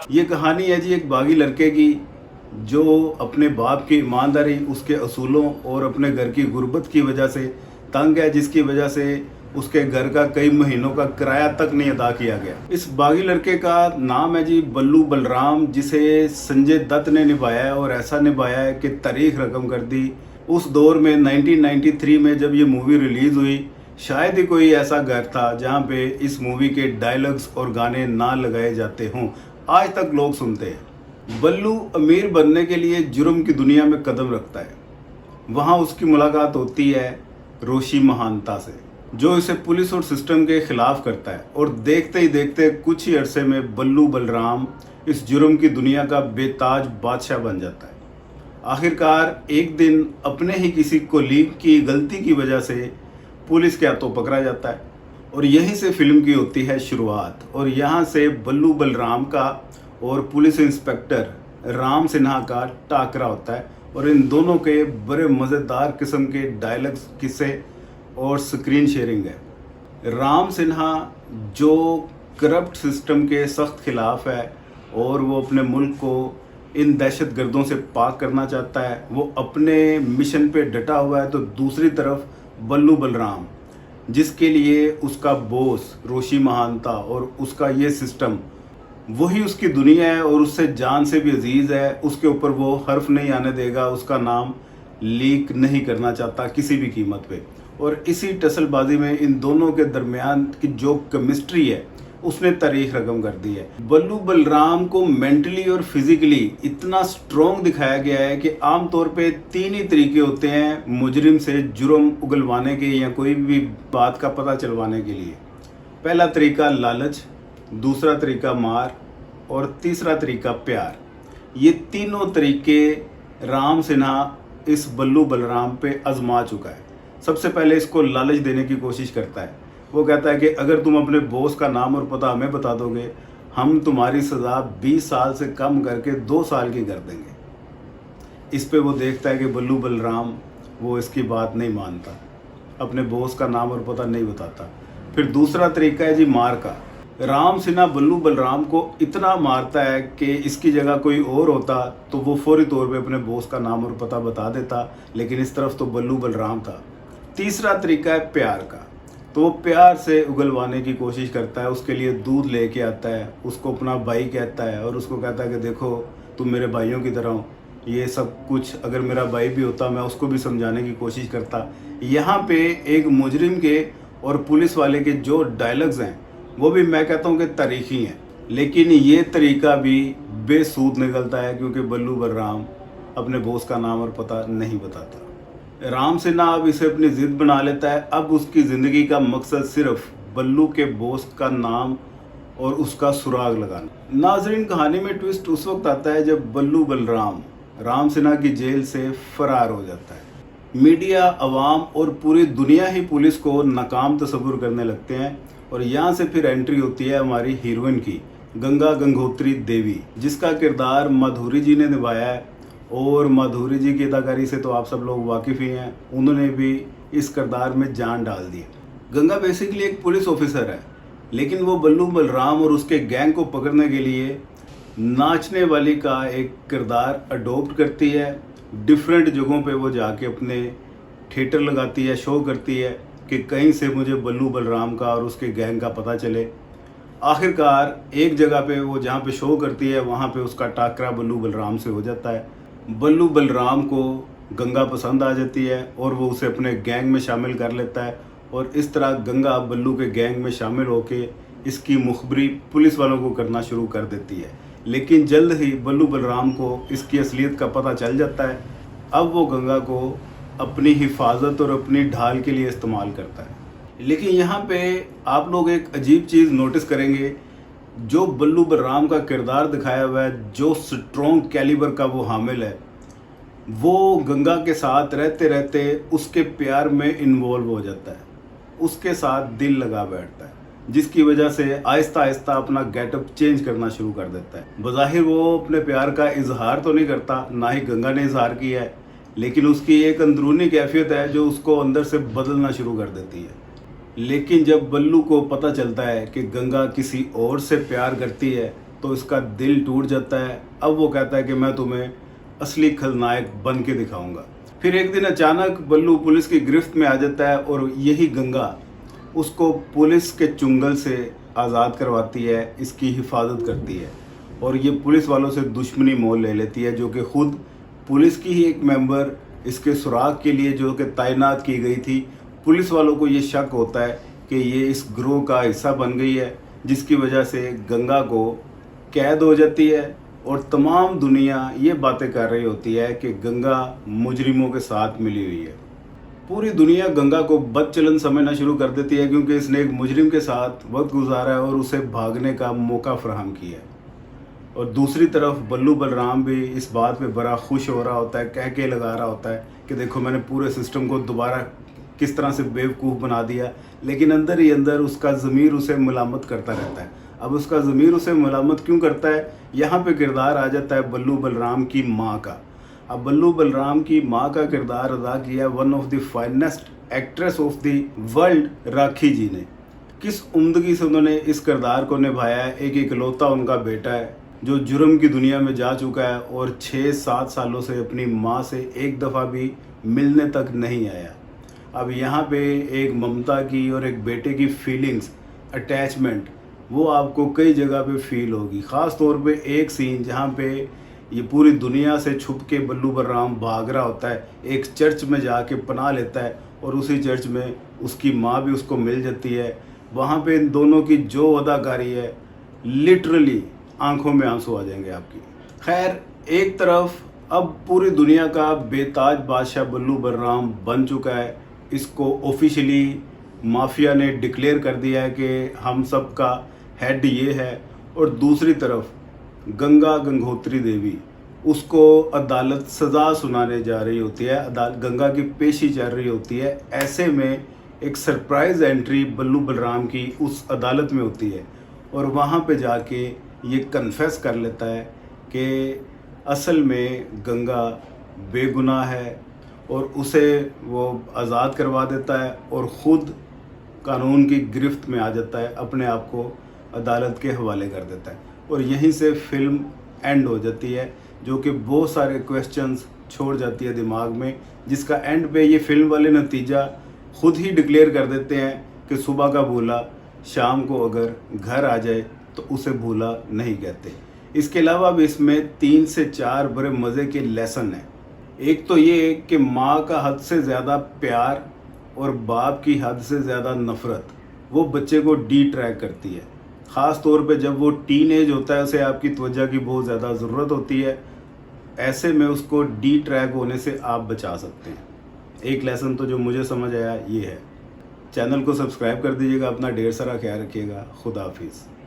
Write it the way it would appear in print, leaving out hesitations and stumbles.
ये कहानी है जी एक बागी लड़के की, जो अपने बाप की ईमानदारी, उसके असूलों और अपने घर की गुर्बत की वजह से तंग है, जिसकी वजह से उसके घर का कई महीनों का किराया तक नहीं अदा किया गया। इस बागी लड़के का नाम है जी बल्लू बलराम, जिसे संजय दत्त ने निभाया है और ऐसा निभाया है कि तारीख रकम कर दी। उस दौर में 1993 में जब ये मूवी रिलीज़ हुई, शायद ही कोई ऐसा घर था जहाँ पे इस मूवी के डायलॉग्स और गाने ना लगाए जाते हों। आज तक लोग सुनते हैं। बल्लू अमीर बनने के लिए जुर्म की दुनिया में कदम रखता है। वहाँ उसकी मुलाकात होती है रोशी महानता से, जो इसे पुलिस और सिस्टम के खिलाफ करता है, और देखते ही देखते कुछ ही अरसे में बल्लू बलराम इस जुर्म की दुनिया का बेताज बादशाह बन जाता है। आखिरकार एक दिन अपने ही किसी कोलीग की गलती की वजह से पुलिस के हाथों पकड़ा जाता है, और यहीं से फिल्म की होती है शुरुआत। और यहाँ से बल्लू बलराम का और पुलिस इंस्पेक्टर राम सिन्हा का टाकरा होता है, और इन दोनों के बड़े मज़ेदार किस्म के डायलॉग्स, किस्से और स्क्रीन शेयरिंग है। राम सिन्हा जो करप्ट सिस्टम के सख्त खिलाफ है और वो अपने मुल्क को इन दहशतगर्दों से पाक करना चाहता है, वो अपने मिशन पे डटा हुआ है। तो दूसरी तरफ बल्लू बलराम, जिसके लिए उसका बॉस रोशी महानता और उसका ये सिस्टम वही उसकी दुनिया है और उससे जान से भी अजीज़ है। उसके ऊपर वो हर्फ नहीं आने देगा, उसका नाम लीक नहीं करना चाहता किसी भी कीमत पे। और इसी टसलबाजी में इन दोनों के दरमियान की जो केमिस्ट्री है उसने तारीख रकम कर दी है। बल्लू बलराम को मेंटली और फिजिकली इतना स्ट्रॉन्ग दिखाया गया है कि आम तौर पे 3 ही तरीके होते हैं मुजरिम से जुर्म उगलवाने के या कोई भी बात का पता चलवाने के लिए। पहला तरीका लालच, दूसरा तरीका मार और तीसरा तरीका प्यार। ये तीनों तरीके राम सिन्हा इस बल्लू बलराम पे आजमा चुका है। सबसे पहले इसको लालच देने की कोशिश करता है। वो कहता है कि अगर तुम अपने बॉस का नाम और पता हमें बता दोगे, हम तुम्हारी सज़ा 20 साल से कम करके 2 साल की कर देंगे। इस पे वो देखता है कि बल्लू बलराम वो इसकी बात नहीं मानता, अपने बॉस का नाम और पता नहीं बताता। फिर दूसरा तरीका है जी मार का। राम सिन्हा बल्लू बलराम को इतना मारता है कि इसकी जगह कोई और होता तो वो फौरी तौर पे अपने बॉस का नाम और पता बता देता, लेकिन इस तरफ तो बल्लू बलराम था। तीसरा तरीका है प्यार का। तो वो प्यार से उगलवाने की कोशिश करता है, उसके लिए दूध लेके आता है, उसको अपना भाई कहता है और उसको कहता है कि देखो तुम मेरे भाइयों की तरह हो। ये सब कुछ अगर मेरा भाई भी होता मैं उसको भी समझाने की कोशिश करता। यहाँ पे एक मुजरिम के और पुलिस वाले के जो डायलॉग्स हैं वो भी मैं कहता हूँ कि तारीखी हैं, लेकिन ये तरीका भी बेसूद निकलता है क्योंकि बल्लू बलराम अपने बॉस का नाम और पता नहीं बताता। राम सिन्हा अब इसे अपनी ज़िद बना लेता है। अब उसकी ज़िंदगी का मकसद सिर्फ बल्लू के बॉस का नाम और उसका सुराग लगाना। नाज़रीन, कहानी में ट्विस्ट उस वक्त आता है जब बल्लू बलराम राम सिन्हा की जेल से फरार हो जाता है। मीडिया, अवाम और पूरी दुनिया ही पुलिस को नाकाम तस्वुर करने लगते हैं, और यहाँ से फिर एंट्री होती है हमारी हीरोइन की, गंगा गंगोत्री देवी, जिसका किरदार माधुरी जी ने निभाया है। और माधुरी जी की अदाकारी से तो आप सब लोग वाकिफ़ ही हैं, उन्होंने भी इस किरदार में जान डाल दी। गंगा बेसिकली एक पुलिस ऑफिसर है, लेकिन वो बल्लू बलराम और उसके गैंग को पकड़ने के लिए नाचने वाली का एक किरदार अडोप्ट करती है। डिफरेंट जगहों पे वो जाके अपने थिएटर लगाती है, शो करती है कि कहीं से मुझे बल्लू बलराम का और उसके गैंग का पता चले। आखिरकार एक जगह पे वो जहाँ पे शो करती है वहाँ पे उसका टाकरा बल्लू बलराम से हो जाता है। बल्लू बलराम को गंगा पसंद आ जाती है और वो उसे अपने गैंग में शामिल कर लेता है, और इस तरह गंगा बल्लू के गैंग में शामिल होके इसकी मुखबरी पुलिस वालों को करना शुरू कर देती है। लेकिन जल्द ही बल्लू बलराम को इसकी असलियत का पता चल जाता है। अब वो गंगा को अपनी हिफाजत और अपनी ढाल के लिए इस्तेमाल करता है। लेकिन यहाँ पे आप लोग एक अजीब चीज़ नोटिस करेंगे, जो बल्लू बलराम का किरदार दिखाया हुआ है, जो स्ट्रॉन्ग कैलिबर का वो हामिल है, वो गंगा के साथ रहते रहते उसके प्यार में इन्वॉल्व हो जाता है, उसके साथ दिल लगा बैठता है, जिसकी वजह से आहिस्ता आहिस्ता अपना गेटअप चेंज करना शुरू कर देता है। बज़ाहिर वो अपने प्यार का इजहार तो नहीं करता, ना ही गंगा ने इजहार किया है, लेकिन उसकी एक अंदरूनी कैफियत है जो उसको अंदर से बदलना शुरू कर देती है। लेकिन जब बल्लू को पता चलता है कि गंगा किसी और से प्यार करती है तो इसका दिल टूट जाता है। अब वो कहता है कि मैं तुम्हें असली खलनायक बन के दिखाऊंगा। फिर एक दिन अचानक बल्लू पुलिस की गिरफ्त में आ जाता है और यही गंगा उसको पुलिस के चुंगल से आज़ाद करवाती है, इसकी हिफाजत करती है और ये पुलिस वालों से दुश्मनी मोल ले लेती है, जो कि खुद पुलिस की ही एक मेंबर इसके सुराग के लिए जो कि तैनात की गई थी। पुलिस वालों को ये शक होता है कि ये इस गिरोह का हिस्सा बन गई है, जिसकी वजह से गंगा को कैद हो जाती है और तमाम दुनिया ये बातें कर रही होती है कि गंगा मुजरिमों के साथ मिली हुई है। पूरी दुनिया गंगा को बदचलन समझना शुरू कर देती है, क्योंकि इसने एक मुजरिम के साथ वक्त गुजारा है और उसे भागने का मौका फराहम किया है। और दूसरी तरफ बल्लू बलराम भी इस बात पे बड़ा खुश हो रहा होता है, कह के लगा रहा होता है कि देखो मैंने पूरे सिस्टम को दोबारा किस तरह से बेवकूफ़ बना दिया। लेकिन अंदर ही अंदर उसका ज़मीर उसे मलामत करता रहता है। अब उसका ज़मीर उसे मलामत क्यों करता है, यहाँ पे किरदार आ जाता है बल्लू बलराम की माँ का। अब बल्लू बलराम की माँ का किरदार अदा किया one of the finest actress of the world, Rakhi ji ने। किस उम्दगी से उन्होंने इस किरदार को निभाया है। एक इकलौता उनका बेटा है जो जुर्म की दुनिया में जा चुका है और 6-7 सालों से अपनी माँ से एक दफ़ा भी मिलने तक नहीं आया। अब यहाँ पे एक ममता की और एक बेटे की फीलिंग्स, अटैचमेंट, वो आपको कई जगह पे फील होगी। ख़ास तौर पे एक सीन जहाँ पे ये पूरी दुनिया से छुप के बल्लू बलराम भाग रहा होता है, एक चर्च में जाके पनाह लेता है और उसी चर्च में उसकी माँ भी उसको मिल जाती है। वहाँ पे इन दोनों की जो अदाकारी है, लिटरली आंखों में आंसू आ जाएंगे आपकी। खैर, एक तरफ अब पूरी दुनिया का बेताज बादशाह बल्लू बलराम बन चुका है। इसको ऑफिशियली माफिया ने डिक्लेयर कर दिया है कि हम सब का हेड ये है। और दूसरी तरफ गंगा गंगोत्री देवी, उसको अदालत सज़ा सुनाने जा रही होती है, गंगा की पेशी चल रही होती है। ऐसे में एक सरप्राइज़ एंट्री बल्लू बलराम की उस अदालत में होती है और वहाँ पे जाके ये कन्फेस कर लेता है कि असल में गंगा बेगुनाह है और उसे वो आज़ाद करवा देता है और ख़ुद कानून की गिरफ्त में आ जाता है, अपने आप को अदालत के हवाले कर देता है और यहीं से फिल्म एंड हो जाती है, जो कि बहुत सारे क्वेश्चंस छोड़ जाती है दिमाग में, जिसका एंड पे ये फिल्म वाले नतीजा खुद ही डिक्लेयर कर देते हैं कि सुबह का भूला शाम को अगर घर आ जाए तो उसे भूला नहीं कहते। इसके अलावा भी इसमें 3 से 4 बड़े मज़े के लेसन हैं। एक तो ये कि माँ का हद से ज़्यादा प्यार और बाप की हद से ज़्यादा नफ़रत वो बच्चे को डिट्रैक्ट करती है। ख़ास तौर पे जब वो टीन एज होता है, उसे आपकी तवज्जो की बहुत ज़्यादा ज़रूरत होती है। ऐसे में उसको डिट्रैक होने से आप बचा सकते हैं। एक लेसन तो जो मुझे समझ आया ये है। चैनल को सब्सक्राइब कर दीजिएगा। अपना ढेर सारा ख्याल रखिएगा। खुदा हाफिज़।